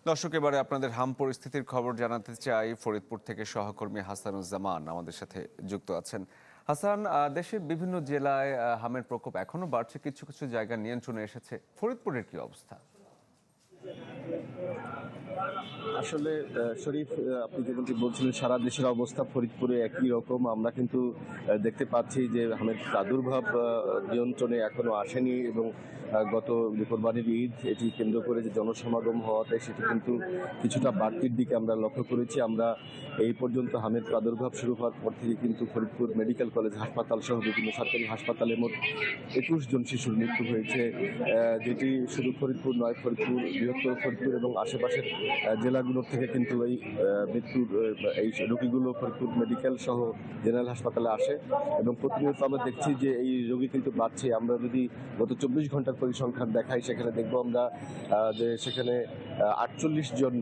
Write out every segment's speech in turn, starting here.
দর্শক, এবারে আপনাদের হাম পরিস্থিতির খবর জানাতে চাই। ফরিদপুর থেকে সহকর্মী হাসানুজ্জামান আমাদের সাথে যুক্ত আছেন। হাসান, দেশের বিভিন্ন জেলায় হামের প্রকোপ এখনো বাড়ছে, কিছু কিছু জায়গা নিয়ন্ত্রণে এসেছে। ফরিদপুরের কি অবস্থা? আসলে শরীফ, আপনি যেমনটি বলছিলেন সারা দেশের অবস্থা ফরিদপুরে একই রকম। আমরা কিন্তু দেখতে পাচ্ছি যে হামের প্রাদুর্ভাব নিয়ন্ত্রণে এখনো আসেনি এবং গত কোরবানির ঈদ এটি কেন্দ্র করে যে জনসমাগম হওয়াতে সেটি কিন্তু কিছুটা বাড়তির দিকে আমরা লক্ষ্য করেছি। আমরা এই পর্যন্ত হামের প্রাদুর্ভাব শুরু হওয়ার পর থেকে কিন্তু ফরিদপুর মেডিকেল কলেজ হাসপাতাল সহ বিভিন্ন সরকারি হাসপাতালে মোট 21 জন শিশুর মৃত্যু হয়েছে, যেটি শুধু ফরিদপুর নয়, ফরিদপুর, বৃহত্তর ফরিদপুর এবং আশেপাশের জেলাগুলোর থেকে কিন্তু এই মৃত্যুর এই রোগীগুলো ফরিদপুর মেডিকেল সহ জেনারেল হাসপাতালে আসে এবং প্রতিনিয়ত আমরা দেখছি যে এই রোগী কিন্তু বাড়ছে। আমরা যদি গত 24 ঘন্টার পরিসংখ্যান দেখাই সেখানে দেখবো আমরা যে সেখানে 48 জন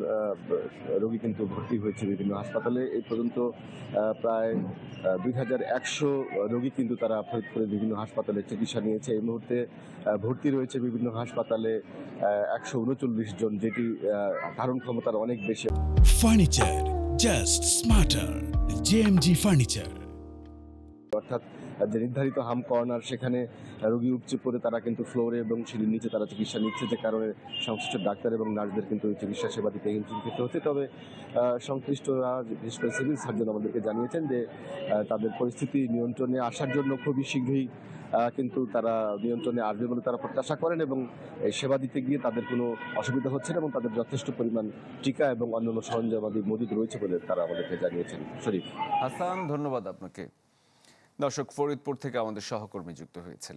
রোগী কিন্তু ভর্তি হয়েছে বিভিন্ন হাসপাতালে। এই পর্যন্ত প্রায় 2100 রোগী কিন্তু তারা ফরিদপুরের বিভিন্ন হাসপাতালে চিকিৎসা নিয়েছে। এই মুহূর্তে ভর্তি রয়েছে বিভিন্ন হাসপাতালে 139 জন, যেটি ধারণ ক্ষমতার অনেক বেশি। Furniture just smarter, JMG furniture. অর্থাৎ যে নির্ধারিত হাম কর্নার সেখানে রোগী উপচে পড়ে তারা কিন্তু ফ্লোরে এবং সিঁড়ির নিচে তারা চিকিৎসা নিচ্ছে, যে কারণে সংশ্লিষ্ট ডাক্তার এবং নার্সদের কিন্তু চিকিৎসা সেবা দিতে হিমশিম খেতে হচ্ছে। তবে সংশ্লিষ্টরা, বিশেষ করে সিভিল সার্জন আমাদেরকে জানিয়েছেন যে তাদের পরিস্থিতি নিয়ন্ত্রণে আসার জন্য খুবই শীঘ্রই কিন্তু তারা নিয়ন্ত্রণে আসবে বলে তারা প্রত্যাশা করেন এবং এই সেবা দিতে গিয়ে তাদের কোনো অসুবিধা হচ্ছে না এবং তাদের যথেষ্ট পরিমাণ টিকা এবং অন্যান্য সরঞ্জামাদি মজুদ রয়েছে বলে তারা আমাদেরকে জানিয়েছেন। শরীফ। হাসান, ধন্যবাদ আপনাকে। দর্শক, ফরিদপুর থেকে আমাদের সহকর্মী যুক্ত হয়েছিলেন।